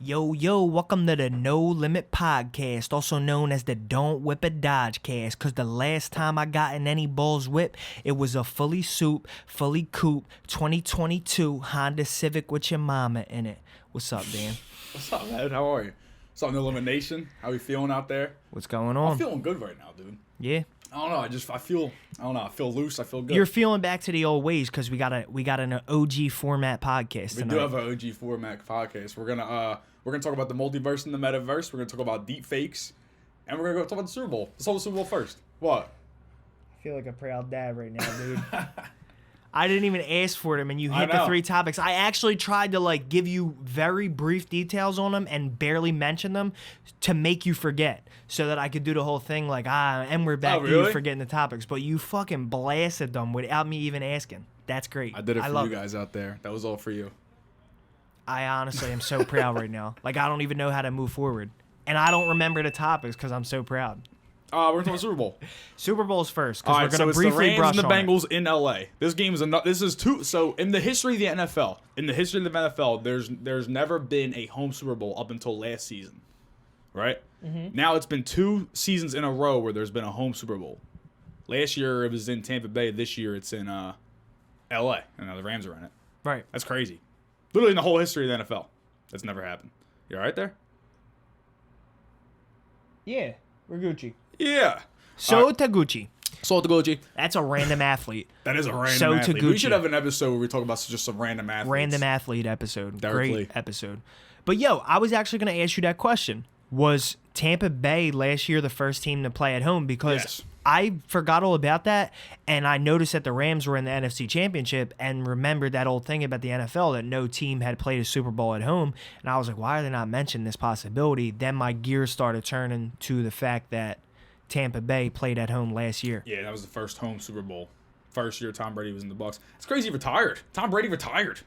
Yo, yo, welcome to the No Limit Podcast, also known as the Don't Whip a Dodge Cast, because the last time I got in any Bulls whip, it was a fully soup, fully coupe, 2022 Honda Civic with your mama in it. What's up, Dan? What's up, man? How are you? What's up, New Nation? How we feeling out there? What's going on? I'm feeling good right now, dude. Yeah? I don't know. I feel loose. I feel good. You're feeling back to the old ways because we got an OG format podcast tonight. We do have an OG format podcast. We're gonna talk about the multiverse and the metaverse. We're gonna talk about deep fakes, and we're gonna go talk about the Super Bowl. Let's talk about the Super Bowl first. What? I feel like a proud dad right now, dude. I didn't even ask for them, and you hit the three topics. I actually tried to give you very brief details on them and barely mention them to make you forget, so that I could do the whole thing and we're back to you forgetting the topics. But you fucking blasted them without me even asking. That's great. I did it for you guys out there. That was all for you. I honestly am so proud right now. I don't even know how to move forward, and I don't remember the topics because I'm so proud. We're going to talk about Super Bowl. Super Bowl's first, because we're going to so briefly brush on the Rams and the Bengals in L.A. This game is so in the history of the NFL, there's never been a home Super Bowl up until last season, right? Mm-hmm. Now it's been 2 seasons in a row where there's been a home Super Bowl. Last year it was in Tampa Bay. This year it's in L.A. and now the Rams are in it. Right. That's crazy. Literally in the whole history of the NFL, that's never happened. You all right there? Yeah, we're Gucci. Yeah. Taguchi. Taguchi. That's a random athlete. That is a random athlete. Taguchi. We should have an episode where we talk about just some random athletes. Random athlete episode. Directly. Great episode. But I was actually going to ask you that question. Was Tampa Bay last year the first team to play at home? Because I forgot all about that, and I noticed that the Rams were in the NFC Championship and remembered that old thing about the NFL that no team had played a Super Bowl at home. And I was like, why are they not mentioning this possibility? Then my gears started turning to the fact that Tampa Bay played at home last year. Yeah, that was the first home Super Bowl. First year Tom Brady was in the Bucs. It's crazy he retired. Tom Brady retired.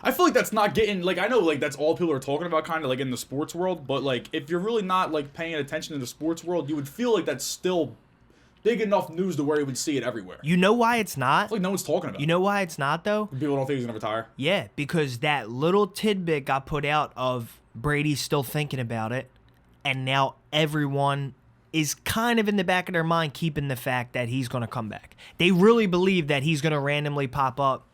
I feel like that's not getting, I know, that's all people are talking about kind of, in the sports world, but, if you're really not, paying attention to the sports world, you would feel like that's still big enough news to where you would see it everywhere. You know why it's not? I feel like no one's talking about it. You know why it's not, though? People don't think he's going to retire? Yeah, because that little tidbit got put out of Brady still thinking about it, and now everyone is kind of in the back of their mind keeping the fact that he's going to come back. They really believe that he's going to randomly pop up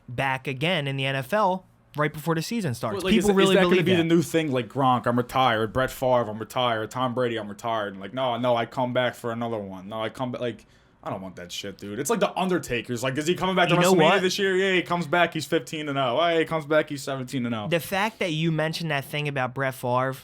back again in the NFL right before the season starts. People really believe that. Is that going to be the new thing, Gronk, I'm retired, Brett Favre, I'm retired, Tom Brady, I'm retired, and no, I come back for another one. No, I come back, I don't want that shit, dude. It's like the Undertaker's. Is he coming back to WrestleMania this year? Yeah, he comes back, he's 15-0. Hey, he comes back, he's 17-0. The fact that you mentioned that thing about Brett Favre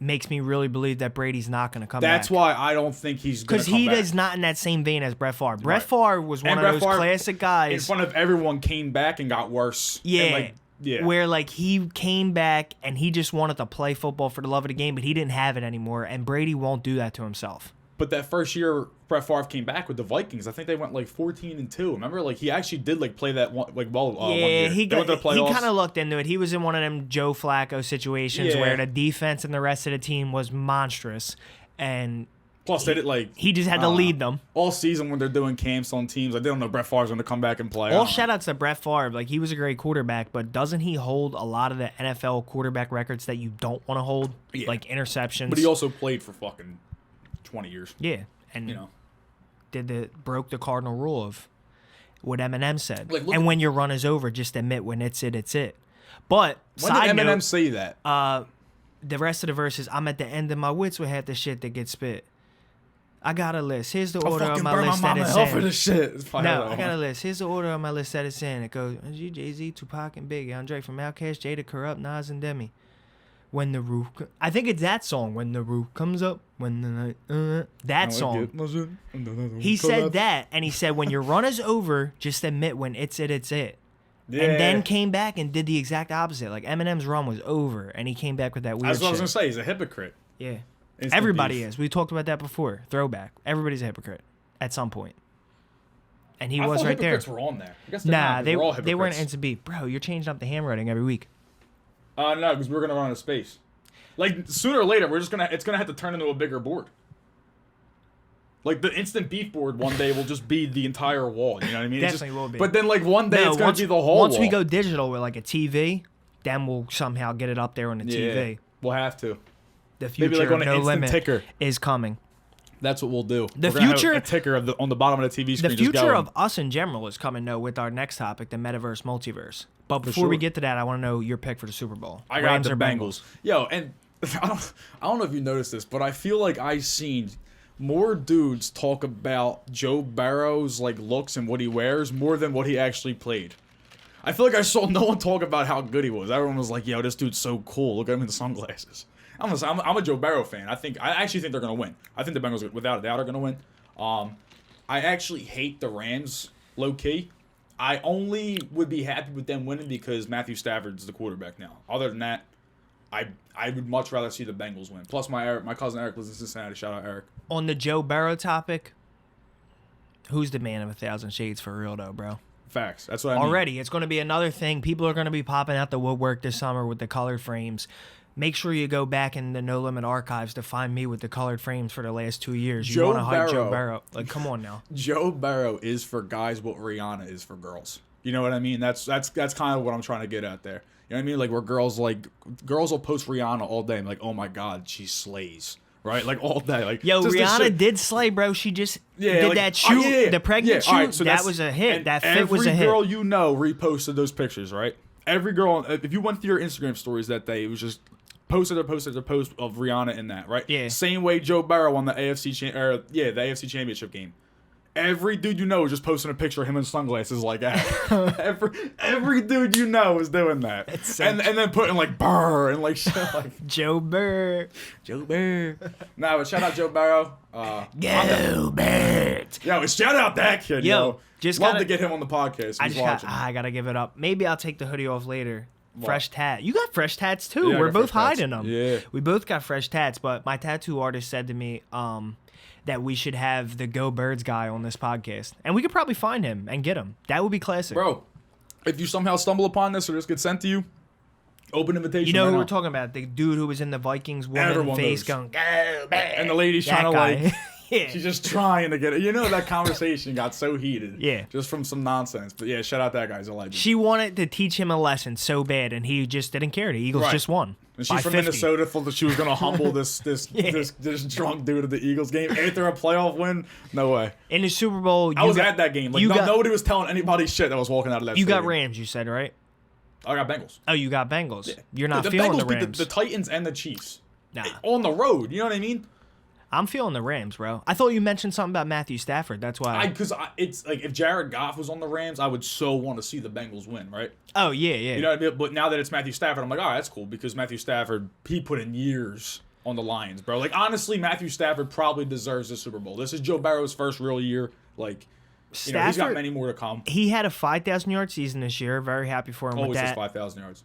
makes me really believe that Brady's not going to come back. That's why I don't think he's going to come back. Because he is not in that same vein as Brett Favre. Brett Favre was one of those classic guys. In front of everyone, came back and got worse. Yeah. Where, he came back and he just wanted to play football for the love of the game, but he didn't have it anymore, and Brady won't do that to himself. But that first year Brett Favre came back with the Vikings, I think they went 14-2. Remember, he actually did play that one one year. He kind of looked into it. He was in one of them Joe Flacco situations where the defense and the rest of the team was monstrous, and plus they did he just had to lead them all season when they're doing camps on teams. They don't know Brett Favre's going to come back and play. All shout outs to Brett Favre. He was a great quarterback, but doesn't he hold a lot of the NFL quarterback records that you don't want to hold, like interceptions? But he also played for fucking 20 years. Yeah, and broke the cardinal rule of what Eminem said. And when your run is over, just admit when it's it, it's it. But when did Eminem say that? The rest of the verses, I'm at the end of my wits with half the shit that gets spit. I got a list. Here's the order on my list that it's in. This shit. I got a list. Here's the order on my list that it's in. It goes Jay-Z, Tupac, and Biggie. Andre from Outkast, Jada, Corrupt, Nas, and Demi. When the roof, I think it's that song. When the roof comes up, when the night, that song. He said that, and he said, when your run is over, just admit when it's it, it's it. Yeah. And then came back and did the exact opposite. Eminem's run was over, and he came back with that weird shit. That's what I was gonna say. He's a hypocrite. Yeah, everybody is. We talked about that before. Throwback. Everybody's a hypocrite at some point. And he was right there. Hypocrites were on there. I guess they weren't into beat. Bro, you're changing up the handwriting every week. No, because we're gonna run out of space. Sooner or later, it's gonna have to turn into a bigger board. The instant beef board one day will just be the entire wall. You know what I mean? Definitely will be. But then one day it's gonna be the whole wall. Once we go digital with a TV, then we'll somehow get it up there on the TV. We'll have to. The future Maybe like on of an No instant Limit ticker. is coming. That's what we'll do. The We're gonna future have a ticker on the bottom of the TV screen. The future of us in general is coming though with our next topic, the Metaverse Multiverse. But before we get to that, I want to know your pick for the Super Bowl. I got Rams the Bengals. Yo, and I don't know if you noticed this, but I feel like I've seen more dudes talk about Joe Burrow's like looks and what he wears more than what he actually played. I feel like I saw no one talk about how good he was. Everyone was like, "Yo, this dude's so cool. Look at him in the sunglasses." I'm a Joe Burrow fan. I actually think they're gonna win. I think the Bengals, without a doubt, are gonna win. I actually hate the Rams, low key. I only would be happy with them winning because Matthew Stafford's the quarterback now. Other than that, I would much rather see the Bengals win. Plus, my cousin Eric lives in Cincinnati. Shout out Eric. On the Joe Burrow topic, who's the man of 1,000 shades for real though, bro? Facts. That's what I mean. Already, it's going to be another thing. People are going to be popping out the woodwork this summer with the colored frames. Make sure you go back in the No Limit archives to find me with the colored frames for the last 2 years. You want to hype Joe Burrow. Like, come on now. Joe Burrow is for guys what Rihanna is for girls. You know what I mean? That's kind of what I'm trying to get at there. You know what I mean? Like, where girls will post Rihanna all day and like, oh my God, she slays. Right? Like, all day. Like, yo, Rihanna did slay, bro. She just did that shoot, the pregnant shoot. Right, so that was a hit. That fit was a hit. Every girl you know reposted those pictures, right? Every girl, if you went through your Instagram stories that day, it was just posted a post of Rihanna in that, right? Yeah. Same way Joe Burrow won the AFC Championship game. Every dude you know is just posting a picture of him in sunglasses like that. every dude you know is doing that. And then putting like Burr and like shit like Joe Burr. Nah, but shout out Joe Burrow. Gilbert. Yo, shout out that kid. Yo, just love to get him on the podcast. I gotta give it up. Maybe I'll take the hoodie off later. Fresh tat. You got fresh tats too. Yeah, we're both hiding them. Yeah. We both got fresh tats, but my tattoo artist said to me that we should have the Go Birds guy on this podcast. And we could probably find him and get him. That would be classic. Bro, if you somehow stumble upon this or this gets sent to you, open invitation. You know who we're talking about? The dude who was in the Vikings woman face going, Go Birds. And the lady's trying to like... Yeah. She's just trying to get it. You know, that conversation got so heated. Yeah. Just from some nonsense. But yeah, shout out that guy. He's a legend. She wanted to teach him a lesson so bad, and he just didn't care. The Eagles just won. And she's from 50. Minnesota, thought that she was going to humble this drunk dude at the Eagles game after a playoff win. No way. In the Super Bowl, I was at that game. Like, nobody was telling anybody shit that was walking out of that You stadium. got Rams, you said, right? I got Bengals. Oh, you got Bengals. Yeah. You're not the feeling Bengals the Rams. Beat the Titans and the Chiefs. Nah. On the road. You know what I mean? I'm feeling the Rams, bro. I thought you mentioned something about Matthew Stafford. That's why. Because it's like if Jared Goff was on the Rams, I would so want to see the Bengals win, right? Oh, yeah. You know what I mean? But now that it's Matthew Stafford, I'm like, all right, that's cool because Matthew Stafford, he put in years on the Lions, bro. Like, honestly, Matthew Stafford probably deserves the Super Bowl. This is Joe Burrow's first real year. Like, Stafford, he's got many more to come. He had a 5,000-yard season this year. Very happy for him with that. Always 5,000 yards.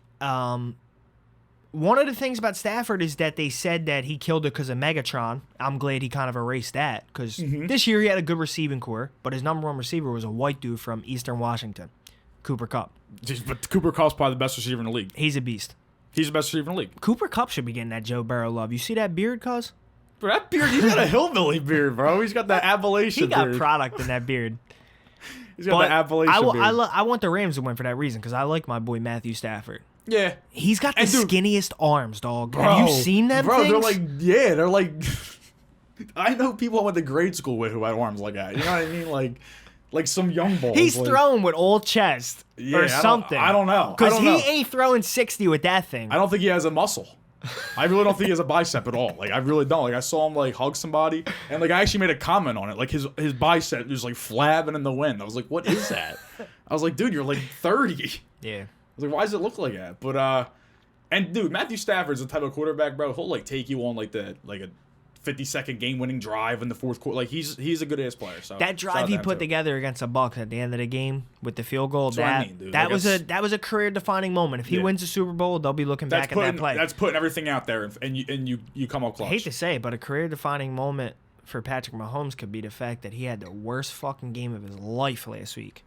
One of the things about Stafford is that they said that he killed it because of Megatron. I'm glad he kind of erased that because this year he had a good receiving core, but his number one receiver was a white dude from Eastern Washington, Cooper Kupp. But Cooper Kupp's probably the best receiver in the league. He's a beast. He's the best receiver in the league. Cooper Kupp should be getting that Joe Burrow love. You see that beard, cuz? Bro, that beard, he's got a hillbilly beard, bro. He's got that Appalachian beard. He got product in that beard. He's got the Appalachian beard. I want the Rams to win for that reason because I like my boy Matthew Stafford. Yeah. He's got the skinniest arms, dog. Bro, have you seen them things? They're like... I know people I went to grade school with who had arms like that. You know what I mean? Like some young balls. He's throwing with all chest or something. I don't know. Because he ain't throwing 60 with that thing. I don't think he has a muscle. I really don't think he has a bicep at all. Like, I really don't. Like, I saw him, like, hug somebody, and, like, I actually made a comment on it. Like, his bicep was, like, flabbing in the wind. I was like, what is that? I was like, dude, you're, like, 30. Yeah. I was like, why does it look like that? But, and, dude, Matthew Stafford's the type of quarterback, bro, he'll, like, take you on, like, a 50-second game-winning drive in the fourth quarter. Like, he's a good-ass player. So that drive he put together against the Bucs at the end of the game with the field goal, that was a career-defining moment. If he wins the Super Bowl, they'll be looking back at that play. That's putting everything out there, and you come up clutch. I hate to say it, but a career-defining moment for Patrick Mahomes could be the fact that he had the worst fucking game of his life last week.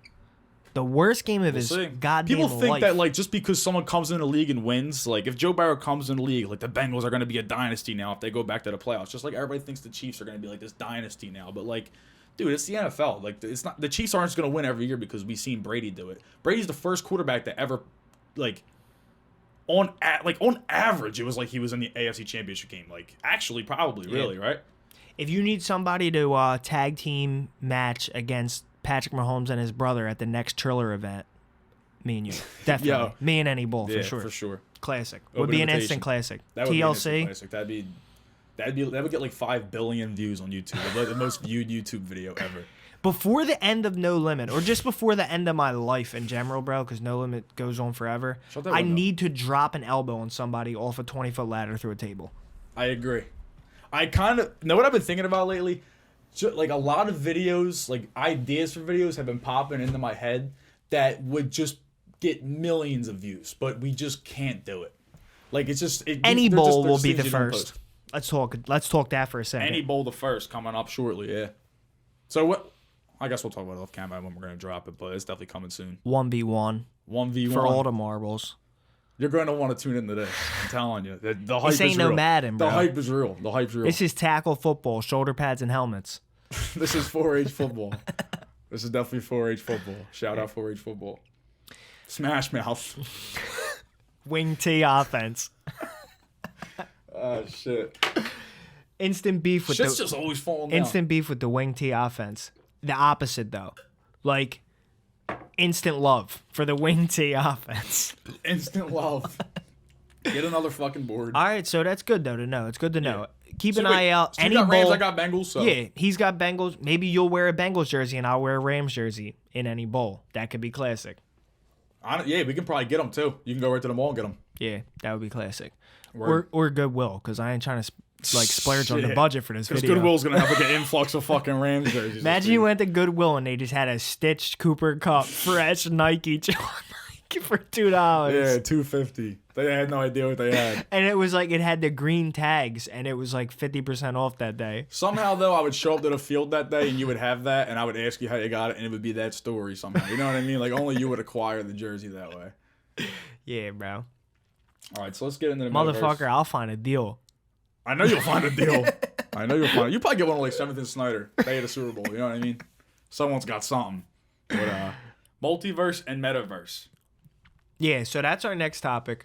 The worst game of his goddamn life. People think that, like, just because someone comes in the league and wins, like, if Joe Burrow comes in the league, like, the Bengals are going to be a dynasty now if they go back to the playoffs. Just like everybody thinks the Chiefs are going to be, like, this dynasty now. But, like, dude, it's the NFL. Like, it's not the Chiefs aren't just going to win every year because we've seen Brady do it. Brady's the first quarterback that ever, like, on average, it was like he was in the AFC Championship game. Like, actually, probably, really, right? If you need somebody to tag team match against Patrick Mahomes and his brother at the next Triller event, me and you. Definitely. Yo. Me and any bull, Yeah, for sure. for sure. Classic. Open Would be an invitation. instant classic. That would be an TLC. instant classic. That would get like 5 billion views on YouTube. It'd be like the most viewed YouTube video ever. Before the end of No Limit, or just before the end of my life in general, bro, because No Limit goes on forever, Shut that I window. need to drop an elbow on somebody off a 20-foot ladder through a table. I agree. I kind of know what I've been thinking about lately. Like a lot of videos, like ideas for videos, have been popping into my head that would just get millions of views, but we just can't do it. Like it's just Any bowl will be things the you don't first. post. Let's talk that for a second. Any bowl the first coming up shortly. Yeah. So what? I guess we'll talk about it off camera when we're gonna drop it, but it's definitely coming soon. 1v1 1v1 for all the marbles. You're going to want to tune into this. I'm telling you. The hype This ain't is no real. Madden, bro. The hype is real. The hype's real. This is tackle football, shoulder pads and helmets. This is 4-H football. This is definitely 4-H football. Shout out 4-H football. Smash Mouth. Wing T offense. Oh, shit. Instant beef with Shit's the just always falling down. instant beef with the Wing T offense. The opposite though. Like instant love for the Wing T offense. Instant love. Get another fucking board. All right, so that's good though to know. It's good to know. Keep an So wait, eye out. so Any you got Rams, bowl. I got Bengals. So. Yeah, he's got Bengals. Maybe you'll wear a Bengals jersey and I'll wear a Rams jersey in any bowl. That could be classic. Yeah, we can probably get them too. You can go right to the mall and get them. Yeah, that would be classic. Word. Or Goodwill, because I ain't trying to splurge on the Shit. budget for this Because video. Goodwill's going to have like an influx of fucking Rams jerseys. Imagine you went to Goodwill and they just had a stitched Cooper Cup fresh Nike for $2. Yeah, $2.50. They had no idea what they had. And it was like it had the green tags and it was like 50% off that day. Somehow, though, I would show up to the field that day and you would have that, and I would ask you how you got it, and it would be that story somehow. You know what I mean? Like, only you would acquire the jersey that way. Yeah, bro. All right, so let's get into the Motherfucker, Metaverse. I'll find a deal. I know you'll find a deal. I know you'll find it. You probably get one like 7th and Snyder. Day of the Super Bowl. You know what I mean? Someone's got something. But, Multiverse and Metaverse. Yeah, so that's our next topic.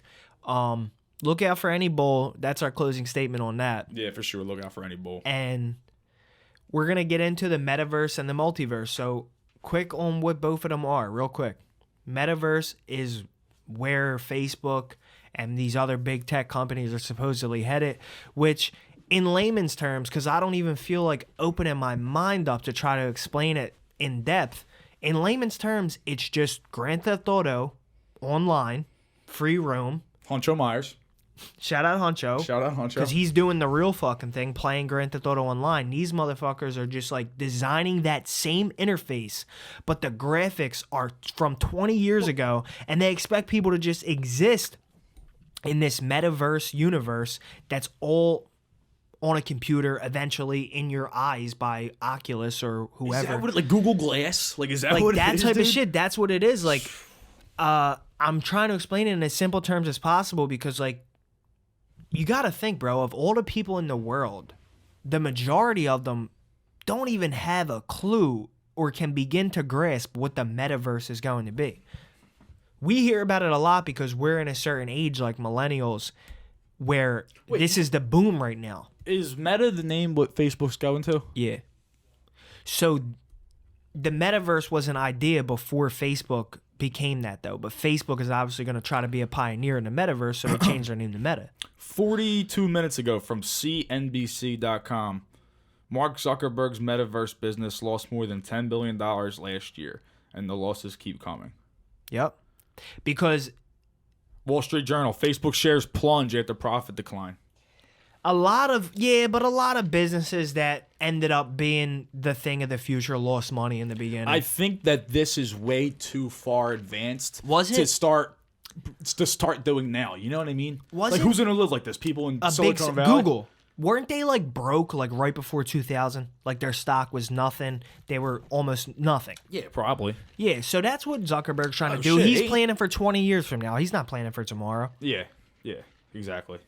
Look out for any bowl. That's our closing statement on that. Yeah, for sure. Look out for any bowl. And we're going to get into the Metaverse and the Multiverse. So quick on what both of them are, real quick. Metaverse is where Facebook and these other big tech companies are supposedly headed, which in layman's terms, because I don't even feel like opening my mind up to try to explain it in depth, in layman's terms, it's just Grand Theft Auto online, free roam. Honcho Myers. Shout out Huncho. Shout out Honcho. Because he's doing the real fucking thing, playing Grand Theft Auto Online. These motherfuckers are just like designing that same interface, but the graphics are from 20 years ago, and they expect people to just exist in this metaverse universe that's all on a computer, eventually in your eyes by Oculus or whoever. Is that what, like Google Glass? Like, is that Like what that it is, type dude? of shit. That's what it is. Like, I'm trying to explain it in as simple terms as possible because, like, you got to think, bro, of all the people in the world, the majority of them don't even have a clue or can begin to grasp what the metaverse is going to be. We hear about it a lot because we're in a certain age, like millennials, where this is the boom right now. Is Meta the name what Facebook's going to? Yeah. So the metaverse was an idea before Facebook became that, though. But Facebook is obviously going to try to be a pioneer in the metaverse, so they changed their name to Meta. 42 minutes ago from CNBC.com, Mark Zuckerberg's metaverse business lost more than $10 billion last year, and the losses keep coming. Yep. Because Wall Street Journal, Facebook shares plunge after profit decline. a lot of businesses that ended up being the thing of the future lost money in the beginning. I think that this is way too far advanced Was to it? start doing now. You know what I mean? Was like, it? who's going to live like this? People in a Silicon big Valley? Google. Weren't they like broke like right before 2000? Like their stock was nothing. They were almost nothing. Yeah, probably. Yeah, so that's what Zuckerberg's trying to Oh, do. shit, He's ain't- planning for 20 years from now. He's not planning for tomorrow. Yeah, exactly.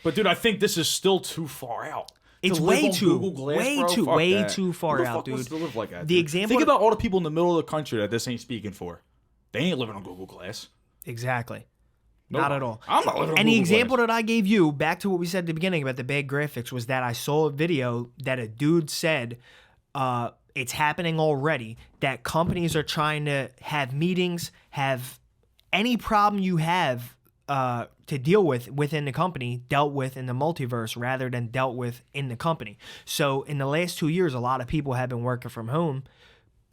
But dude, I think this is still too far out. It's To live way on too, Google Glass, way bro? too, Fuck way that. too far Who the out, fuck wants dude. to live like that, The dude? example- Think about all the people in the middle of the country that this ain't speaking for. They ain't living on Google Glass. Exactly. Not at all. I'm not living on And the Google example Glass. that I gave you, back to what we said at the beginning about the bad graphics, was that I saw a video that a dude said it's happening already, that companies are trying to have meetings, have any problem you have to deal with within the company dealt with in the multiverse rather than dealt with in the company. So in the last 2 years, a lot of people have been working from home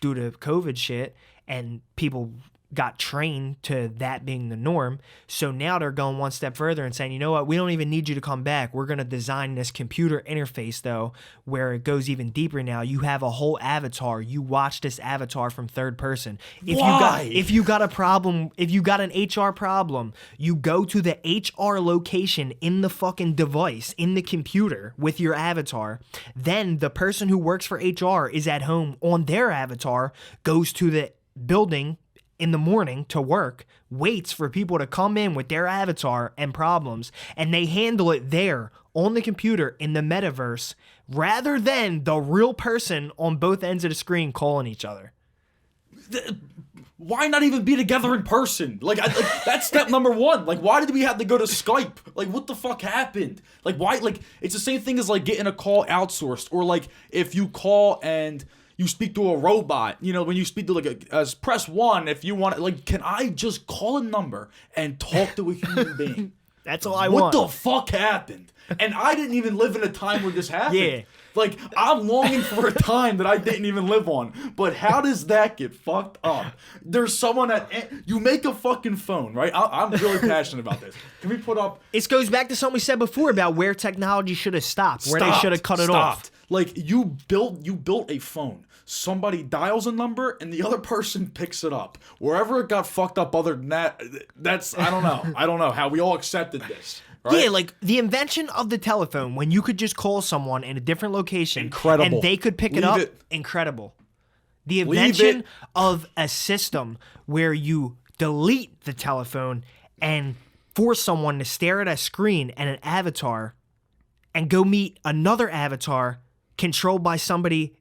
due to COVID shit, and people got trained to that being the norm. So now they're going one step further and saying, you know what, we don't even need you to come back. We're going to design this computer interface, though, where it goes even deeper now. You have a whole avatar. You watch this avatar from third person. If you got a problem, if you got an HR problem, you go to the HR location in the fucking device, in the computer with your avatar. Then the person who works for HR is at home on their avatar, goes to the building in the morning to work, waits for people to come in with their avatar and problems, and they handle it there on the computer in the metaverse rather than the real person on both ends of the screen calling each other. Why not even be together in person? Like that's step number one. Like, why did we have to go to Skype? Like, what the fuck happened? Like, why? Like, it's the same thing as like getting a call outsourced, or like if you call and you speak to a robot, you know, when you speak to like press 1 if you want, like, can I just call a number and talk to a human being? That's all I want. What the fuck happened? And I didn't even live in a time where this happened. Yeah. Like, I'm longing for a time that I didn't even live on. But how does that get fucked up? There's someone you make a fucking phone, right? I'm really passionate about this. Can we put up... It goes back to something we said before about where technology should have stopped, where they should have cut it off. Like, you built a phone. Somebody dials a number and the other person picks it up. Wherever it got fucked up other than that, that's, I don't know. I don't know how we all accepted this. Right? Yeah, like the invention of the telephone, when you could just call someone in a different location. Incredible. And they could pick it up. Incredible. The invention of a system where you delete the telephone and force someone to stare at a screen and an avatar and go meet another avatar controlled by somebody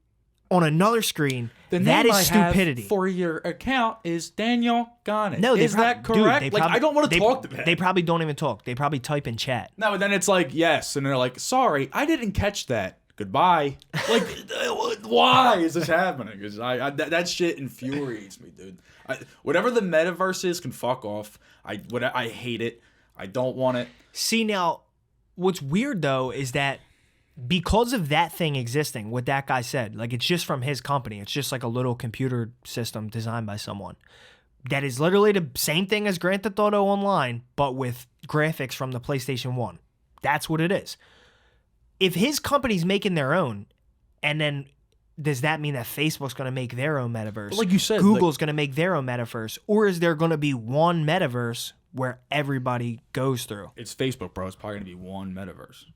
on another screen. That is stupidity. For your account is Daniel Garnett. No, is that correct? Dude, I don't want to talk to them. They probably don't even talk. They probably type in chat. No, but then it's like, yes, and they're like, sorry, I didn't catch that. Goodbye. Like, why is this happening? Because that shit infuriates me, dude. Whatever the metaverse is can fuck off. I hate it. I don't want it. See, now, what's weird though is that because of that thing existing, what that guy said, like, it's just from his company. It's just like a little computer system designed by someone. That is literally the same thing as Grand Theft Auto Online, but with graphics from the PlayStation 1. That's what it is. If his company's making their own, and then does that mean that Facebook's going to make their own metaverse? But like you said, Google's going to make their own metaverse? Or is there going to be one metaverse where everybody goes through? It's Facebook, bro. It's probably going to be one metaverse.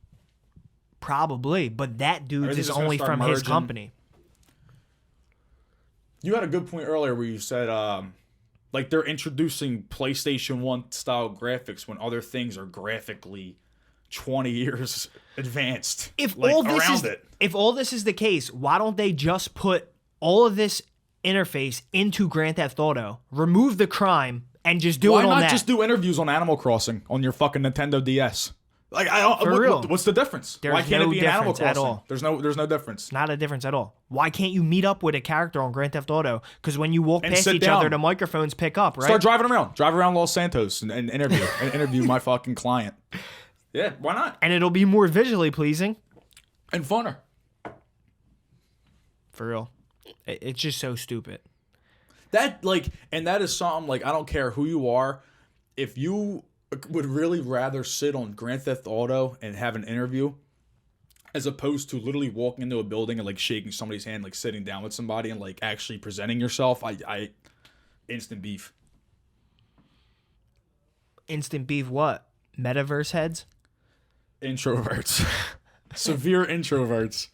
Probably, but that dude's is only from his company. You had a good point earlier where you said, like, they're introducing PlayStation 1 style graphics when other things are graphically 20 years advanced. If all this is the case, why don't they just put all of this interface into Grand Theft Auto, remove the crime, and just do it on that? Why not just do interviews on Animal Crossing on your fucking Nintendo DS? Like, what's the difference? Why can't it be an Animal Crossing? At all. There's no difference. Not a difference at all. Why can't you meet up with a character on Grand Theft Auto? Because when you walk past each other, the microphones pick up, right? Start driving around. Drive around Los Santos and interview my fucking client. Yeah, why not? And it'll be more visually pleasing. And funner. For real. It's just so stupid. That is something, like, I don't care who you are. If you would really rather sit on Grand Theft Auto and have an interview as opposed to literally walking into a building and, like, shaking somebody's hand, like, sitting down with somebody and, like, actually presenting yourself, I instant beef. Instant beef what? Metaverse heads? Introverts. Severe introverts.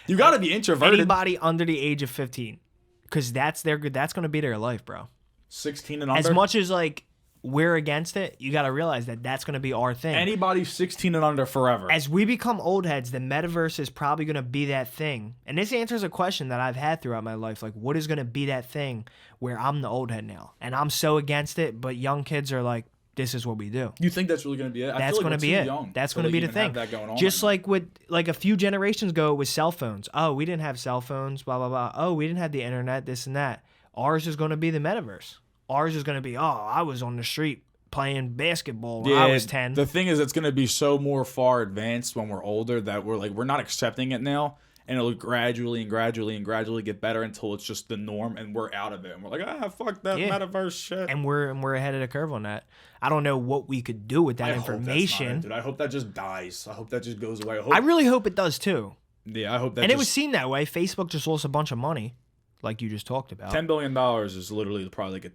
You gotta be introverted. Anybody under the age of 15. Because that's going to be their life, bro. 16 and under? As much as, like, we're against it, you got to realize that that's going to be our thing. Anybody 16 and under forever. As we become old heads, the metaverse is probably going to be that thing. And this answers a question that I've had throughout my life. Like, what is going to be that thing where I'm the old head now? And I'm so against it, but young kids are like, this is what we do. You think that's really going to be it? That's going to be it. That's going to be the thing. Just like with like a few generations ago with cell phones. Oh, we didn't have cell phones, blah, blah, blah. Oh, we didn't have the internet, this and that. Ours is going to be the metaverse. Ours is going to be, I was on the street playing basketball when I was 10. The thing is, it's going to be so more far advanced when we're older that we're not accepting it now. And it'll gradually get better until it's just the norm and we're out of it. And we're like, fuck that metaverse shit. And we're ahead of the curve on that. I don't know what we could do with that information. Hope that's not it, dude. I hope that just dies. I hope that just goes away. I really hope it does too. Yeah, I hope that. And it was seen that way. Facebook just lost a bunch of money, like you just talked about. $10 billion is literally probably like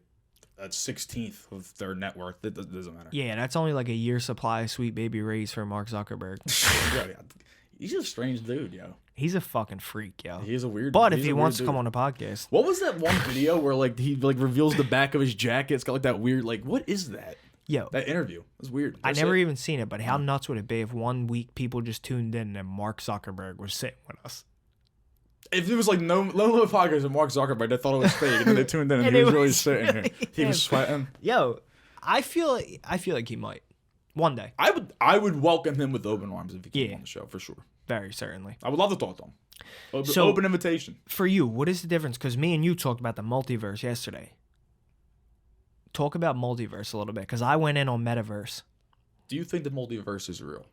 a 16th of their net worth. It doesn't matter. Yeah, that's only like a year's supply of Sweet Baby Ray's for Mark Zuckerberg. He's a strange dude, yo. He's a fucking freak, yo. He's a weird. But if he wants to come on a podcast, what was that one video where like he like reveals the back of his jacket? It's got like that weird like what is that? Yo, that interview was weird. I never even seen it, but how nuts would it be if 1 week people just tuned in and Mark Zuckerberg was sitting with us? If it was like no podcast and Mark Zuckerberg, they thought it was fake, and then they tuned in and he was really sitting here. He was sweating. Yo, I feel like he might one day. I would welcome him with open arms if he came on the show for sure. Very certainly. I would love to talk to him. Open invitation. For you, what is the difference? Because me and you talked about the multiverse yesterday. Talk about multiverse a little bit, because I went in on Metaverse. Do you think the multiverse is real?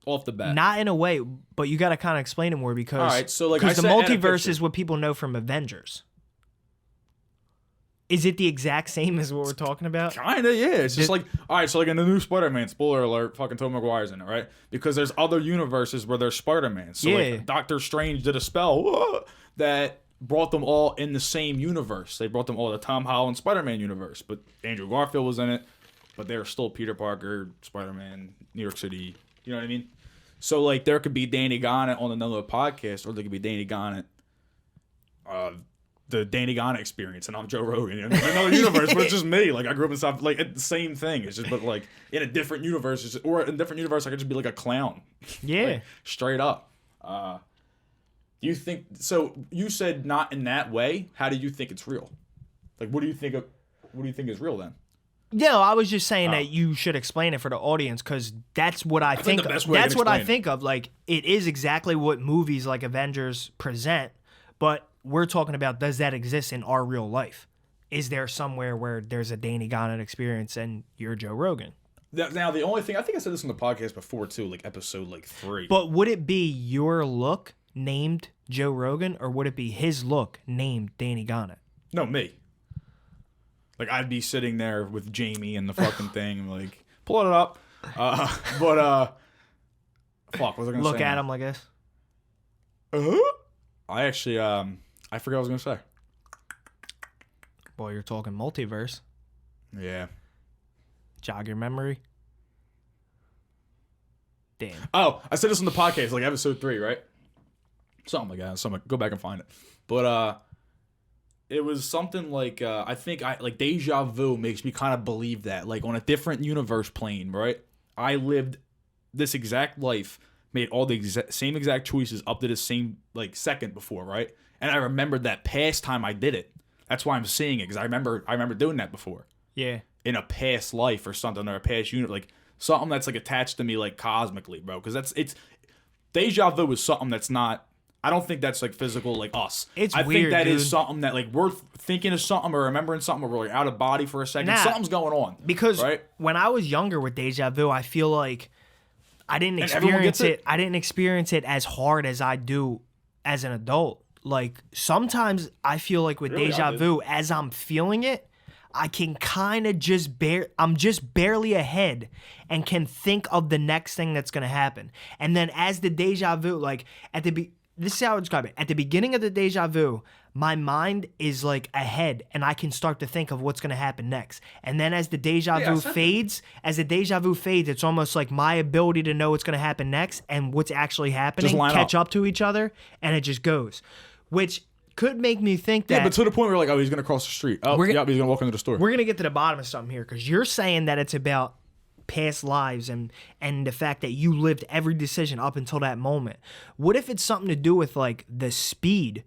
Off the bat. Not in a way, but you got to kind of explain it more because all right, so like the multiverse is what people know from Avengers. Is it the exact same as what we're talking about? Kinda, yeah. It's just like, all right, so like in the new Spider-Man, spoiler alert, fucking Tobey Maguire's in it, right? Because there's other universes where there's Spider-Man. So like Doctor Strange did a spell that brought them all in the same universe. They brought them all to Tom Holland Spider-Man universe, but Andrew Garfield was in it, but they're still Peter Parker, Spider-Man, New York City. You know what I mean? So like there could be Danny Gannett on another podcast, or there could be Danny Gannett, the Danny Gannett experience, and I'm Joe Rogan in another universe, but it's just me. Like I grew up in South, like it's the same thing. It's just, but like in a different universe, or in a different universe, I could just be like a clown. Yeah, like, straight up. Do you think? So you said not in that way. How do you think it's real? Like, what do you think is real then? No, I was just saying that you should explain it for the audience, because that's what I think. That's what I think of. Like, it is exactly what movies like Avengers present, but we're talking about, does that exist in our real life? Is there somewhere where there's a Danny Gannett experience and you're Joe Rogan? Now, the only thing, I think I said this on the podcast before too, like episode 3. But would it be your look named Joe Rogan, or would it be his look named Danny Gannett? No, me. Like, I'd be sitting there with Jamie and the fucking thing, like, pulling it up. Fuck, what was I going to say? Look at him, I guess. I actually, I forgot what I was going to say. Boy, you're talking multiverse. Yeah. Jog your memory. Damn. Oh, I said this on the podcast, like episode 3, right? Something like that. Go back and find it. But it was something like I think like deja vu makes me kind of believe that, like on a different universe plane, right? I lived this exact life, made all the same exact choices up to the same like second before, right? And I remembered that past time I did it. That's why I'm seeing it, because I remember doing that before. Yeah. In a past life or something, or a past unit, like something that's like attached to me like cosmically, bro. Because it's deja vu is something that's not. I don't think that's like physical like us. It's I weird, think that dude. is something that like we're thinking of something or remembering something, or we're like out of body for a second. Nah, something's going on. Because right? when I was younger with deja vu, I feel like I didn't experience it. I didn't experience it as hard as I do as an adult. Like sometimes I feel like with deja vu, as I'm feeling it, I can kind of I'm just barely ahead and can think of the next thing that's gonna happen. And then as the deja vu, like this is how I would describe it. At the beginning of the deja vu, my mind is like ahead, and I can start to think of what's going to happen next. And then as the deja vu fades, it's almost like my ability to know what's going to happen next and what's actually happening catch up to each other, and it just goes. Which could make me think that... Yeah, but to the point where like, oh, he's going to cross the street. Oh, he's going to walk into the store. We're going to get to the bottom of something here, because you're saying that it's about past lives and the fact that you lived every decision up until that moment. What if it's something to do with like the speed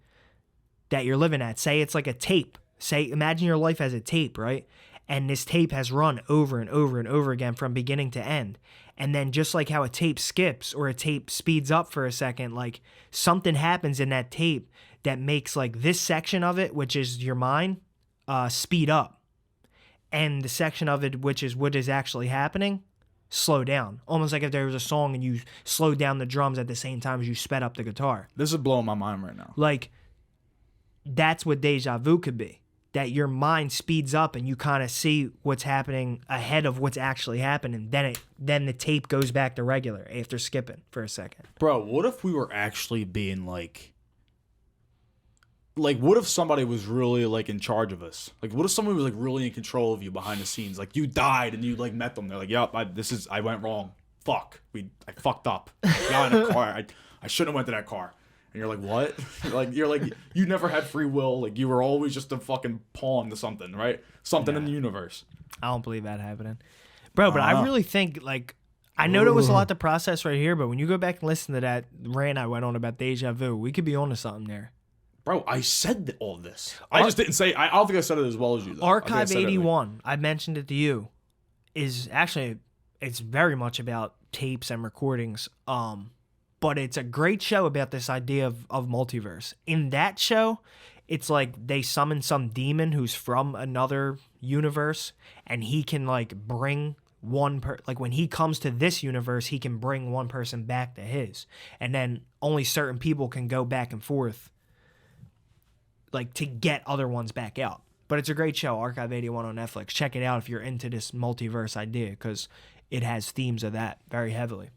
that you're living at? Say it's like a tape. Imagine your life as a tape, right? And this tape has run over and over and over again from beginning to end. And then just like how a tape skips or a tape speeds up for a second, like something happens in that tape that makes like this section of it, which is your mind, speed up. And the section of it, which is what is actually happening, slow down. Almost like if there was a song and you slowed down the drums at the same time as you sped up the guitar. This is blowing my mind right now. Like, that's what deja vu could be. That your mind speeds up and you kind of see what's happening ahead of what's actually happening. Then the tape goes back to regular after skipping for a second. Bro, what if we were actually being like, what if somebody was really like in charge of us? Like, what if somebody was like really in control of you behind the scenes? Like, you died and you like met them. They're like, "Yup, I went wrong. Fuck, I fucked up. Got in a car. I shouldn't have went to that car." And you're like, what? you're like, you never had free will. Like, you were always just a fucking pawn to something, right? Something in the universe. I don't believe that happening. Bro, but I really think, like, I know there was a lot to process right here, but when you go back and listen to that rant I went on about deja vu, we could be onto something there. Bro, I said all this. I just didn't say, I don't think I said it as well as you, though. Archive 81, I mentioned it to you, is actually, it's very much about tapes and recordings. But it's a great show about this idea of multiverse. In that show, it's like they summon some demon who's from another universe, and he can like bring like when he comes to this universe, he can bring one person back to his, and then only certain people can go back and forth, like to get other ones back out. But it's a great show, Archive 81 on Netflix. Check it out if you're into this multiverse idea, because it has themes of that very heavily.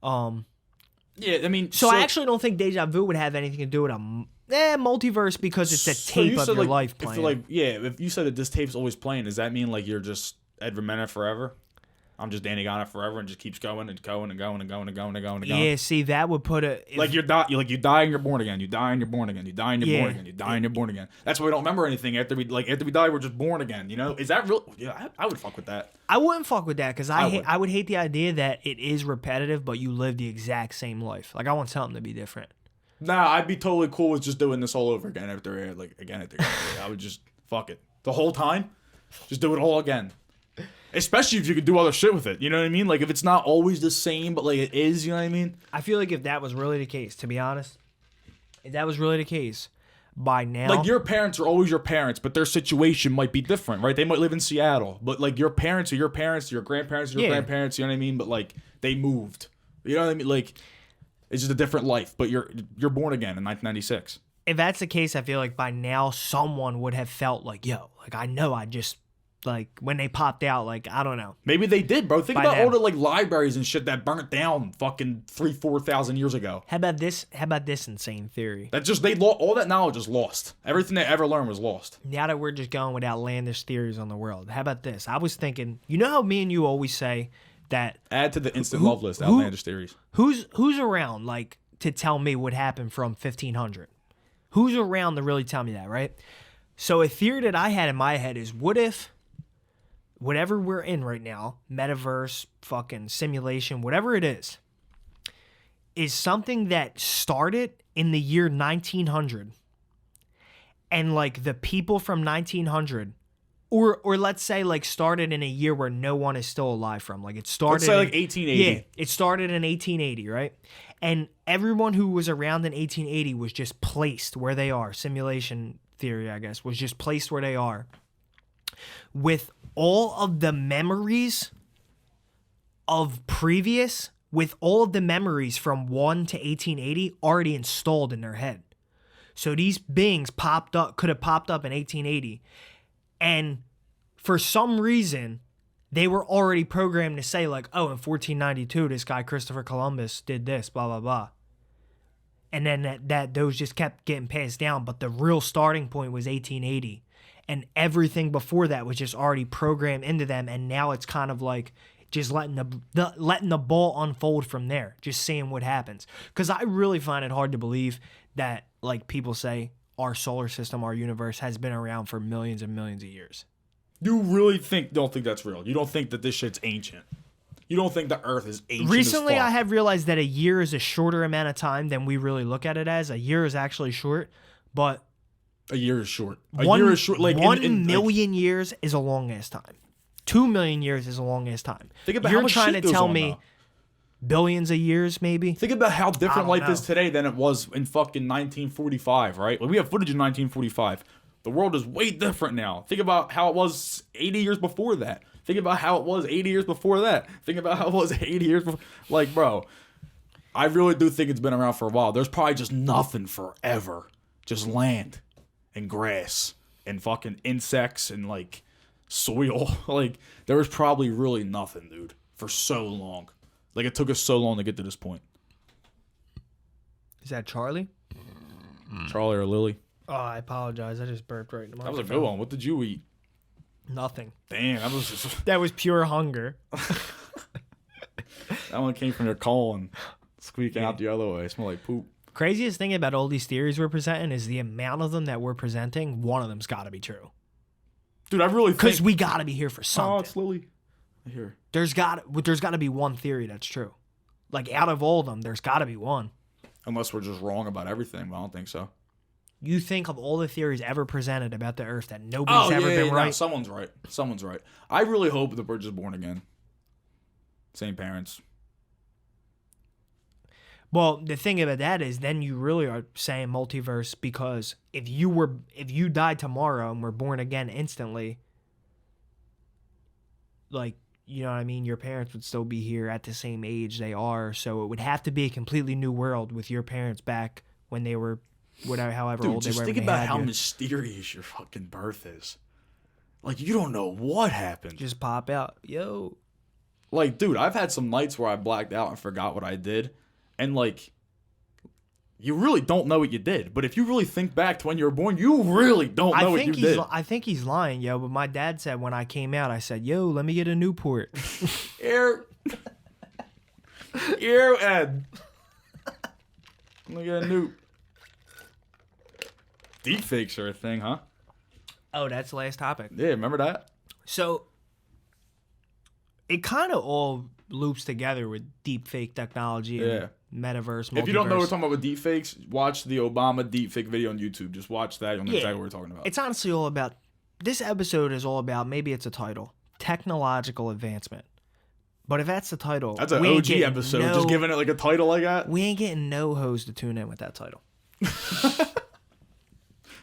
Yeah, I mean, so I actually don't think deja vu would have anything to do with a multiverse, because it's a tape of your life playing. If you said that this tape's always playing, does that mean like you're just Edward Menor forever? I'm just Danny Ghana forever and just keeps going and going and going and going and going and going and going. Yeah, see, that would put a... you die and you're born again. You die and you're born again. You die and you're born again. You die and you're born again. That's why we don't remember anything after we die. We're just born again. You know? Is that real? Yeah, I would fuck with that. I wouldn't fuck with that, because I would hate the idea that it is repetitive, but you live the exact same life. Like, I want something to be different. Nah, I'd be totally cool with just doing this all over again after I would just fuck it the whole time. Just do it all again. Especially if you could do other shit with it. You know what I mean? Like, if it's not always the same, but like it is, you know what I mean? I feel like if that was really the case, to be honest, if that was really the case, by now... Like, your parents are always your parents, but their situation might be different, right? They might live in Seattle, but like your parents are your parents, your grandparents are your grandparents, you know what I mean? But like, they moved. You know what I mean? Like, it's just a different life, but you're born again in 1996. If that's the case, I feel like by now someone would have felt like, yo, like, I know I just... Like, when they popped out, like, I don't know. Maybe they did, bro. Think about all the, like, libraries and shit that burnt down fucking 4,000 years ago. How about this insane theory? All that knowledge is lost. Everything they ever learned was lost. Now that we're just going with outlandish theories on the world, how about this? I was thinking, you know how me and you always say that... Add to the instant love list, outlandish theories. Who's around, like, to tell me what happened from 1500? Who's around to really tell me that, right? So a theory that I had in my head is, what if... whatever we're in right now, metaverse, fucking simulation, whatever it is something that started in the year 1900. And like the people from 1900, or let's say like started in a year where no one is still alive from. Like it started... Let's say like 1880. Yeah, it started in 1880, right? And everyone who was around in 1880 was just placed where they are. Simulation theory, I guess, was just placed where they are. With all of the memories of previous, with all of the memories from 1 to 1880 already installed in their head. So these beings could have popped up in 1880. And for some reason, they were already programmed to say like, oh, in 1492, this guy Christopher Columbus did this, blah, blah, blah. And then that those just kept getting passed down. But the real starting point was 1880. And everything before that was just already programmed into them, and now it's kind of like just letting the ball unfold from there, just seeing what happens. Because I really find it hard to believe that, like people say, our solar system, our universe has been around for millions and millions of years. You really don't think that's real? You don't think that this shit's ancient? You don't think the Earth is ancient? Recently, as fuck? I have realized that a year is a shorter amount of time than we really look at it as. A year is actually short, but... A year is short. A One, year is short. Like 1 million years is a long ass time. 2 million years is a long ass time. Think about You're how much trying shit to goes tell on, me billions of years, maybe. Think about how different life know. is today than it was in fucking 1945, right? Like we have footage in 1945. The world is way different now. Think about how it was 80 years before that. Think about how it was 80 years before that. Think about how it was 80 years before. Like, bro, I really do think it's been around for a while. There's probably just nothing forever. Just land and grass and fucking insects and like soil. Like, there was probably really nothing, dude, for so long. Like, it took us so long to get to this point. Is that Charlie? Charlie or Lily? Oh, I apologize. I just burped right in the That was a microphone. good one. What did you eat? Nothing. Damn, that was just, That was pure hunger. that one came from your colon, squeaking out the other way. It smelled like poop. Craziest thing about all these theories we're presenting is the amount of them that we're presenting. One of them's got to be true. Dude, I really think... Because we got to be here for something. Oh, it's Lily. Here. There's got to be one theory that's true. Like, out of all of them, there's got to be one. Unless we're just wrong about everything, but I don't think so. You think of all the theories ever presented about the Earth that nobody's ever been right? No, someone's right. Someone's right. I really hope that we're just born again. Same parents. Well, the thing about that is then you really are saying multiverse, because if you died tomorrow and were born again instantly, like, you know what I mean, your parents would still be here at the same age they are, so it would have to be a completely new world with your parents back when they were whatever, however Dude, old they were. just think about how mysterious your fucking birth is. Like, you don't know what happened. Just pop out. Yo. Like, dude, I've had some nights where I blacked out and forgot what I did. And, like, you really don't know what you did. But if you really think back to when you were born, you really don't know what you did. I think he's lying, yo. But my dad said when I came out, I said, yo, let me get a Newport. Ed. Let me get a Newt. Deepfakes are a thing, huh? Oh, that's the last topic. Yeah, remember that? So it kind of all loops together with deepfake technology and metaverse, multiverse. If you don't know what we're talking about with deepfakes, watch the Obama deepfake video on YouTube. Just watch that. You'll know exactly what we're talking about. It's honestly all about, this episode is all about, maybe it's a title, technological advancement. But if that's the title, that's an OG episode. Just giving it like a title like that. We ain't getting no hoes to tune in with that title.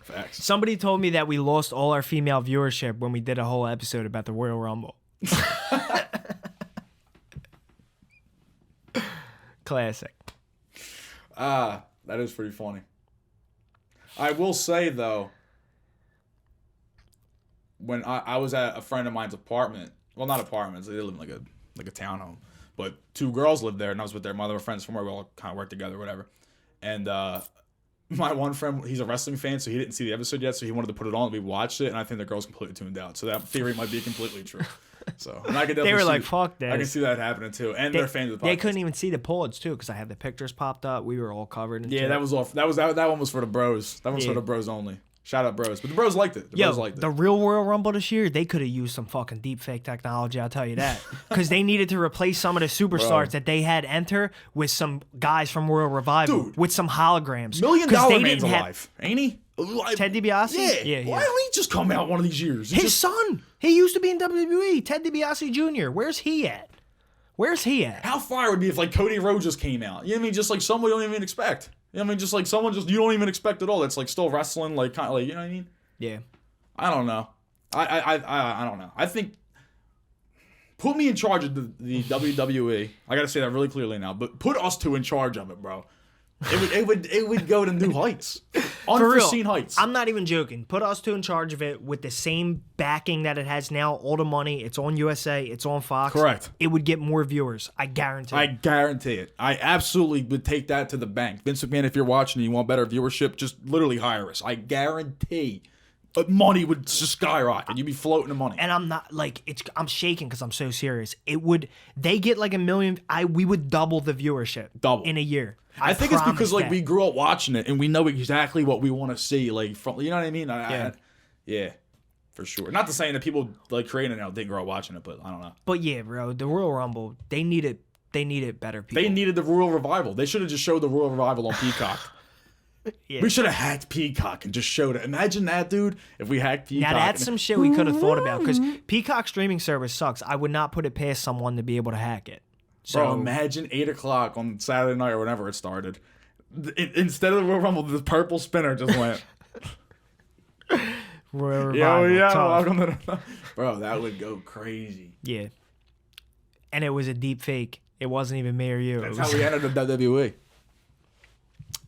Facts. Somebody told me that we lost all our female viewership when we did a whole episode about the Royal Rumble. Classic. That is pretty funny. I will say, though, when I was at a friend of mine's apartment, well, not apartments, they live in like a townhome, but two girls lived there, and I was with their mother, friends from where we all kind of worked together, whatever. And my one friend, he's a wrestling fan, so he didn't see the episode yet, so he wanted to put it on. We watched it, and I think the girls completely tuned out. So that theory might be completely true. So and I could definitely they were like, "Fuck that." I can see that happening too, and they're fans of the podcast. They couldn't even see the pods too, because I had the pictures popped up. We were all covered. And shit. That was all. That one was for the bros. That one's for the bros only. Shout out bros, but the bros liked it. The real Royal Rumble this year, they could have used some fucking deep fake technology. I'll tell you that, because they needed to replace some of the superstars that they had enter with some guys from Royal Revival with some holograms. $1 Million Man's alive, ain't he? Ted DiBiase? Yeah. Why don't he just come out one of these years? His son. He used to be in WWE. Ted DiBiase Jr. Where's he at? How fire would it be if like Cody Rhodes just came out? You know what I mean? Just like someone you don't even expect. You know what I mean? Just like someone you don't even expect at all. That's like still wrestling, like kind of like, you know what I mean? Yeah. I don't know. I don't know. I think put me in charge of the WWE. I gotta say that really clearly now. But put us two in charge of it, bro. It would go to new heights. Unforeseen heights. I'm not even joking. Put us two in charge of it with the same backing that it has now. All the money. It's on USA. It's on Fox. Correct. It would get more viewers. I guarantee it. I guarantee it. I absolutely would take that to the bank. Vince McMahon, if you're watching and you want better viewership, just literally hire us. I guarantee money would just skyrocket. You'd be floating the money. And I'm not like I'm shaking because I'm so serious. They get like 1 million. We would double the viewership. In a year. I think it's because like we grew up watching it and we know exactly what we want to see. Like from, you know what I mean? Yeah, for sure. Not to say that people like creating it now didn't grow up watching it, but I don't know. But yeah, bro, the Royal Rumble, they needed better people. They needed the Royal Revival. They should have just showed the Royal Revival on Peacock. Yeah. We should have hacked Peacock and just showed it. Imagine that, dude. If we hacked Peacock. Now that's some shit we could have thought about because Peacock streaming service sucks. I would not put it past someone to be able to hack it. So Bro, imagine 8 o'clock on Saturday night or whenever it started. Instead of the Royal Rumble, the purple spinner just went. Welcome to the... Bro, that would go crazy. Yeah. And it was a deep fake. It wasn't even me or you. That's how we entered the WWE.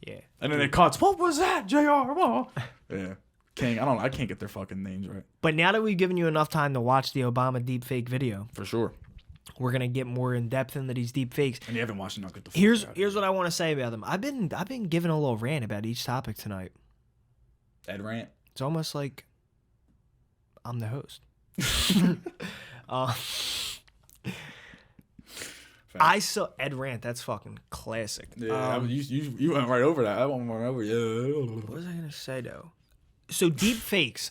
Yeah. And then it cuts. What was that, JR? Whoa. Yeah. King. I can't get their fucking names right. But now that we've given you enough time to watch the Obama deepfake video, for sure, we're gonna get more in depth into these deepfakes. And you haven't watched enough. Get the Here's what I want to say about them. I've been giving a little rant about each topic tonight. Ed rant. It's almost like I'm the host. I saw Ed rant. That's fucking classic. Yeah, you went right over that. I went right over. Yeah. What was I gonna say though? So deep fakes.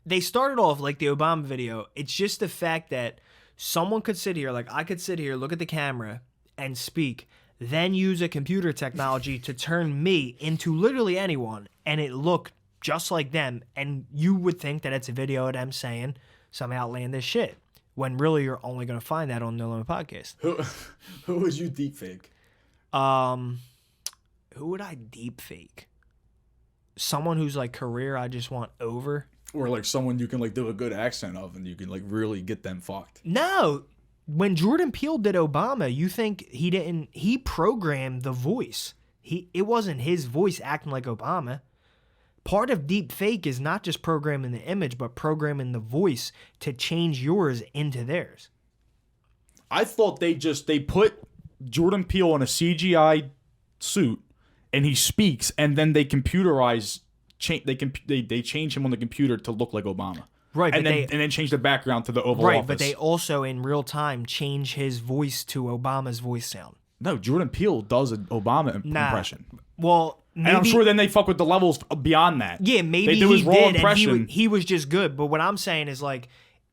They started off like the Obama video. It's just the fact that someone could sit here, like I could sit here, look at the camera, and speak, then use a computer technology to turn me into literally anyone, and it looked just like them, and you would think that it's a video of them saying some outlandish shit. When really you're only going to find that on No Limit Podcast. Who would you deepfake? Who would I deepfake? Someone whose like career I just want over. Or like someone you can like do a good accent of and you can like really get them fucked. No. When Jordan Peele did Obama, you think he programmed the voice. It wasn't his voice acting like Obama. Part of deep fake is not just programming the image, but programming the voice to change yours into theirs. I thought they put Jordan Peele in a CGI suit and he speaks, and then they computerize they change him on the computer to look like Obama. Right, and then change the background to the Oval Office. Right, but they also in real time change his voice to Obama's voice sound. No, Jordan Peele does an Obama impression. Well, maybe, and I'm sure then they fuck with the levels beyond that. Yeah, maybe they do his raw impression. And he was just good. But what I'm saying is like,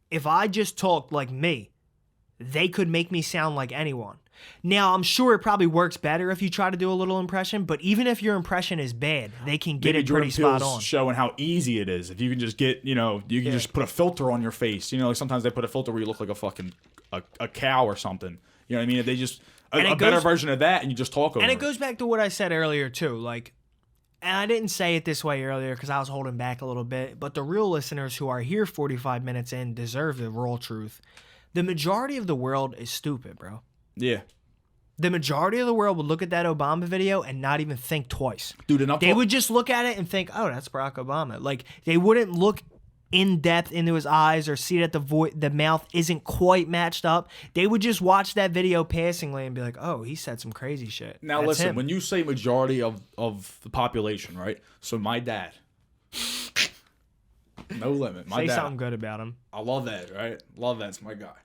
if I just talked like me, they could make me sound like anyone. Now, I'm sure it probably works better if you try to do a little impression, but even if your impression is bad, they can get it pretty spot on. Showing how easy it is. If you can just get, you can just put a filter on your face. Like sometimes they put a filter where you look like a fucking a cow or something. You know what I mean? If they just a better version of that and you just talk over it. And it goes back to what I said earlier too, like, and I didn't say it this way earlier because I was holding back a little bit, but the real listeners who are here 45 minutes in deserve the raw truth. The majority of the world is stupid, bro. Yeah. The majority of the world would look at that Obama video and not even think twice. Dude, they would just look at it and think, oh, that's Barack Obama. Like, they wouldn't look in depth into his eyes or see that the mouth isn't quite matched up. They would just watch that video passingly and be like, oh, he said some crazy shit. Now, that's listen, him. When you say majority of the population, right? So my dad. No limit. My Say dad. something good about him. I love that, right? Love that's my guy.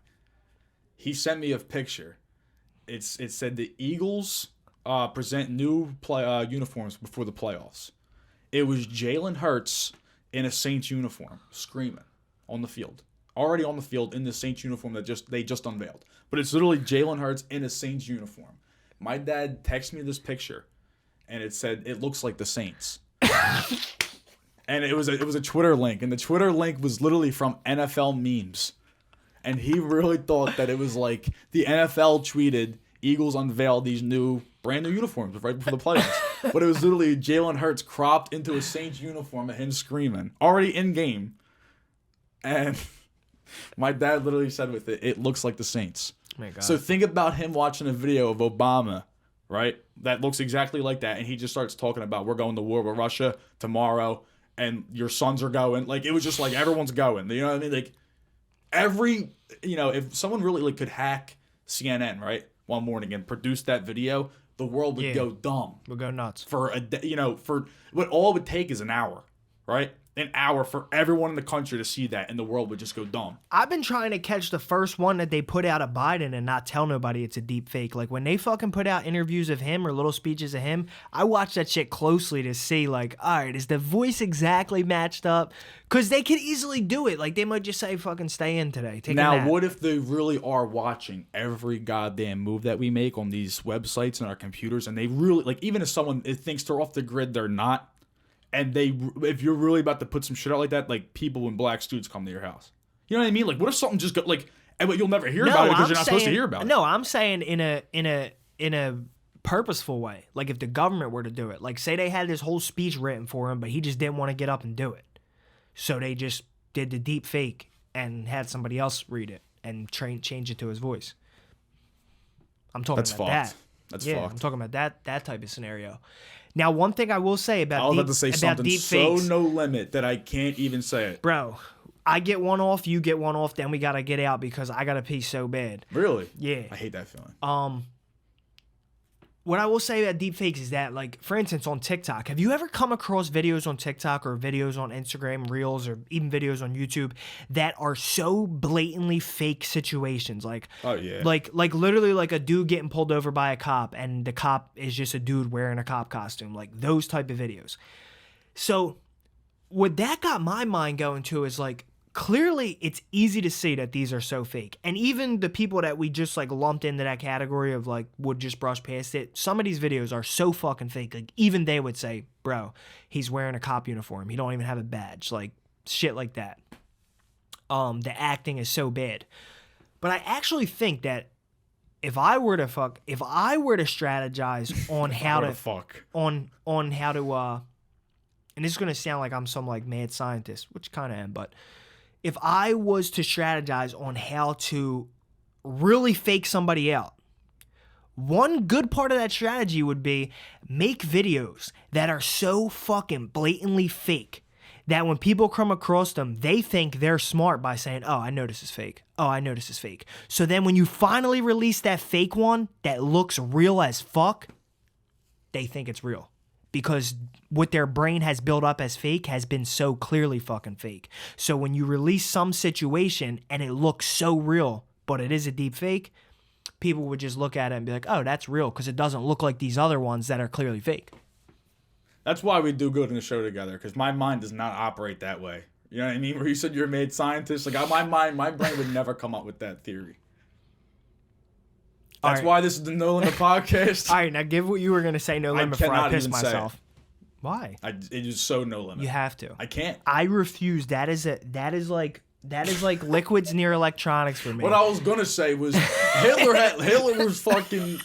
He sent me a picture. It said the Eagles present new uniforms before the playoffs. It was Jalen Hurts in a Saints uniform, screaming on the field. Already on the field in the Saints uniform that they just unveiled. But it's literally Jalen Hurts in a Saints uniform. My dad texted me this picture, and it said it looks like the Saints. And it was a Twitter link, and the Twitter link was literally from NFL memes. And he really thought that it was like the NFL tweeted, Eagles unveiled these brand new uniforms right before the playoffs. But it was literally Jalen Hurts cropped into a Saints uniform and him screaming, already in game. And my dad literally said with it looks like the Saints. Oh my God. So think about him watching a video of Obama, right? That looks exactly like that. And he just starts talking about, we're going to war with Russia tomorrow, and your sons are going. Like, it was just like everyone's going. You know what I mean? Like, if someone really like could hack CNN, right, one morning and produce that video, the world would go dumb. Would go nuts. For a day, but all it would take is an hour, right? an hour for everyone in the country to see that, and the world would just go dumb. I've been trying to catch the first one that they put out of Biden and not tell nobody it's a deep fake. Like when they fucking put out interviews of him or little speeches of him, I watch that shit closely to see like, all right, is the voice exactly matched up? Because they could easily do it. Like they might just say fucking stay in today. Take a nap. Now, what if they really are watching every goddamn move that we make on these websites and our computers, and they really, like, even if someone thinks they're off the grid, they're not. And if you're really about to put some shit out like that, like people in black suits come to your house. You know what I mean? Like, what if something just got like, and you'll never hear about it because you're not supposed to hear about it. No, I'm saying in a purposeful way. Like if the government were to do it, like say they had this whole speech written for him, but he just didn't want to get up and do it, so they just did the deep fake and had somebody else read it and change it to his voice. I'm talking about that. That's yeah, fucked. I'm talking about that type of scenario. Now, one thing I will say about I was about to say something deep so fakes, no limit that I can't even say it. bro. I get one off, you get one off, then we gotta get out because I gotta pee so bad. Really? Yeah. I hate that feeling. What I will say about deepfakes is that, like, for instance, on TikTok, have you ever come across videos on TikTok or videos on Instagram, Reels, or even videos on YouTube that are so blatantly fake situations? Like, Oh, yeah. like literally like a dude getting pulled over by a cop and the cop is just a dude wearing a cop costume, like those type of videos. So what that got my mind going to is like, clearly it's easy to see that these are so fake. And even the people that we just like lumped into that category of like would just brush past it, some of these videos are so fucking fake. Like even they would say, bro, he's wearing a cop uniform, he don't even have a badge, like shit like that. The acting is so bad. But I actually think that if I were to strategize on how to fuck on how to and this is gonna sound like I'm some like mad scientist, which kind of am, but if I was to strategize on how to really fake somebody out, one good part of that strategy would be make videos that are so fucking blatantly fake that when people come across them, they think they're smart by saying, oh, I know this is fake. Oh, I know this is fake. So then when you finally release that fake one that looks real as fuck, they think it's real. Because what their brain has built up as fake has been so clearly fucking fake. So when you release some situation and it looks so real, but it is a deep fake, people would just look at it and be like, oh, that's real because it doesn't look like these other ones that are clearly fake. That's why we do good in the show together, because my mind does not operate that way. You know what I mean? Where you said you're a mad scientist, like my brain would never come up with that theory. That's why this is the No Limit podcast. All right, now give what you were going to say, No Limit, before I piss myself. Why? It is so no limit. You have to. I can't. I refuse. That is like liquids near electronics for me. What I was gonna say was Hitler was fucking.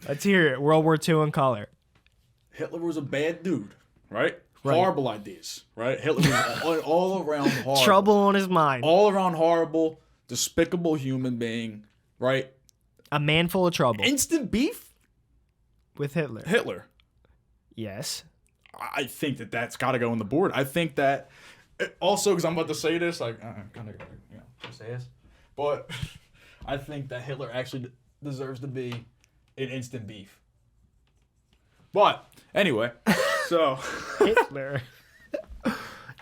Let's hear it. World War II in color. Hitler was a bad dude, right? Horrible ideas, right? Hitler was all around horrible. Trouble on his mind. All around horrible, despicable human being, right? A man full of trouble. Instant beef with Hitler. Hitler. Yes. I think that's got to go on the board. I think that also, because I'm about to say this, like kind of say this, but I think that Hitler actually deserves to be in instant beef. But anyway, so Hitler.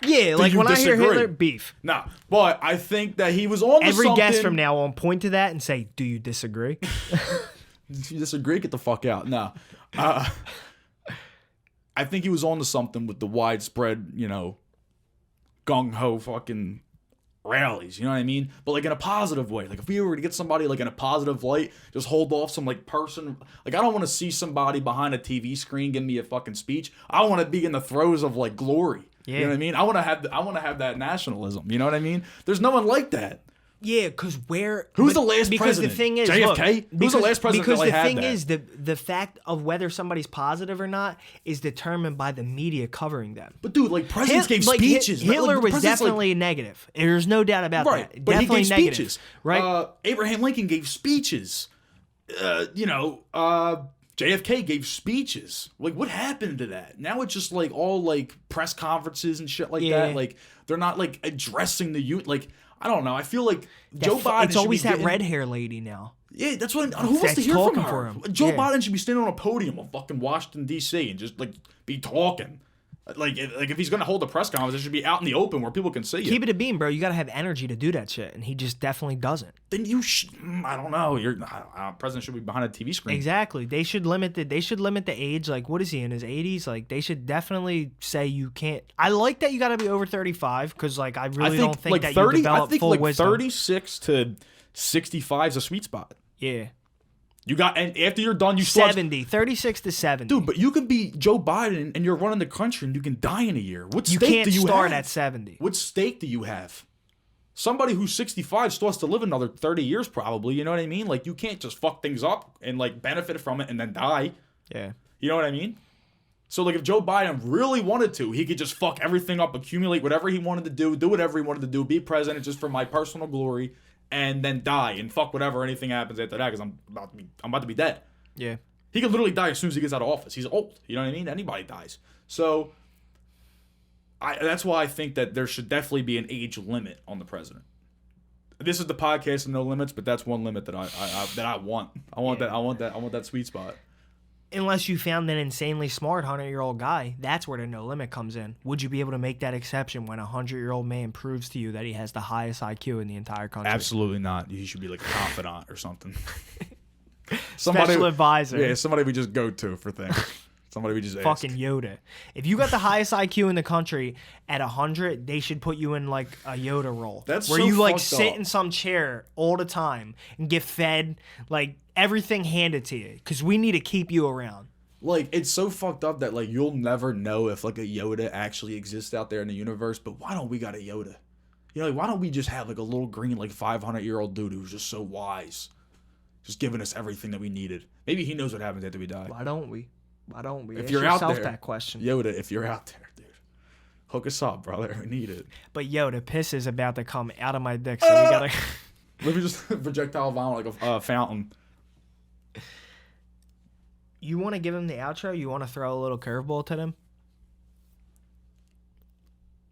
Yeah, like when I hear Hitler, beef. Nah, but I think that he was on every guest from now on point to that and say, "Do you disagree?" If you disagree, get the fuck out. No. I think he was on to something with the widespread, gung-ho fucking rallies, you know what I mean? But like in a positive way. Like if we were to get somebody like in a positive light, just hold off some like person. Like I don't want to see somebody behind a TV screen give me a fucking speech. I want to be in the throes of like glory. Yeah. You know what I mean? I want to have that nationalism. You know what I mean? There's no one like that. Yeah, because who's the last president? Because the thing is, JFK? Who's the last president because that the had thing that? is, the fact of whether somebody's positive or not is determined by the media covering them. But dude, like presidents gave speeches. Hitler was definitely negative. There's no doubt about that. But definitely he gave negative, speeches. Right? Abraham Lincoln gave speeches. JFK gave speeches. Like, what happened to that? Now it's just like all like press conferences and shit like that. Like they're not like addressing the youth. Like I don't know. I feel like Joe Biden. It's always that red hair lady now. Yeah, that's what. Who wants to hear from her? Him. Joe Biden should be standing on a podium of fucking Washington D.C. and just like be talking. Like if he's gonna hold a press conference, it should be out in the open where people can see it. Keep it a beam, bro. You gotta have energy to do that shit, and he just definitely doesn't. Then you should. I don't know. President should be behind a TV screen. Exactly. They should limit the age. Like, what is he in his 80s? Like, they should definitely say you can't. I like that you gotta be over 35 because like I really don't think like that 30, you develop I think full like wisdom. 36 to 65 is a sweet spot. Yeah. You got, and after you're done, you 36 to 70. Dude, but you can be Joe Biden and you're running the country and you can die in a year. What You stake can't do you start have? at 70. What stake do you have? Somebody who's 65 still has to live another 30 years probably, you know what I mean? Like, you can't just fuck things up and, like, benefit from it and then die. Yeah. You know what I mean? So, like, if Joe Biden really wanted to, he could just fuck everything up, accumulate whatever he wanted to do whatever he wanted to do, be president just for my personal glory, and then die and fuck whatever anything happens after that because I'm about to be dead. Yeah. He could literally die as soon as he gets out of office. He's old. You know what I mean? Anybody dies. So that's why I think that there should definitely be an age limit on the president. This is the podcast of No Limits, but that's one limit that I want. I want that sweet spot. Unless you found an insanely smart 100-year-old guy, that's where the no limit comes in. Would you be able to make that exception when a 100-year-old man proves to you that he has the highest IQ in the entire country? Absolutely not. You should be like a confidant or something. Special advisor. Yeah, somebody we just go to for things. Somebody we just fucking ask. Yoda. If you got the highest IQ in the country at 100, they should put you in like a Yoda role. That's where so you like fucked sit up. in some chair all the time and get fed like everything handed to you because we need to keep you around. Like, it's so fucked up that like you'll never know if like a Yoda actually exists out there in the universe. But why don't we got a Yoda? You know, like, why don't we just have like a little green like 500-year-old dude who's just so wise? Just giving us everything that we needed. Maybe he knows what happens after we die. Why don't we? If Ask you're out yourself there, that question. Yoda, if you're out there, dude, hook us up, brother. We need it. But Yoda, piss is about to come out of my dick, so we gotta. Let me just projectile vomit like a fountain. You want to give him the outro? You want to throw a little curveball to them?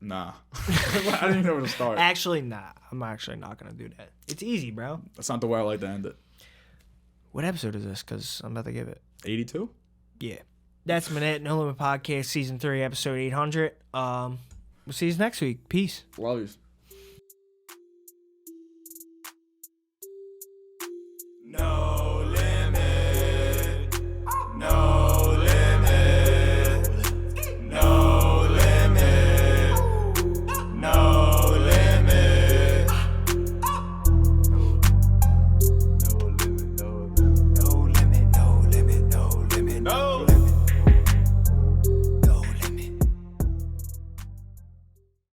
Nah, I didn't even know where to start. Actually, nah. I'm actually not gonna do that. It's easy, bro. That's not the way I like to end it. What episode is this? Because I'm about to give it. 82. Yeah. That's Minute No Limit Podcast, Season 3, Episode 800. We'll see you next week. Peace. Love you.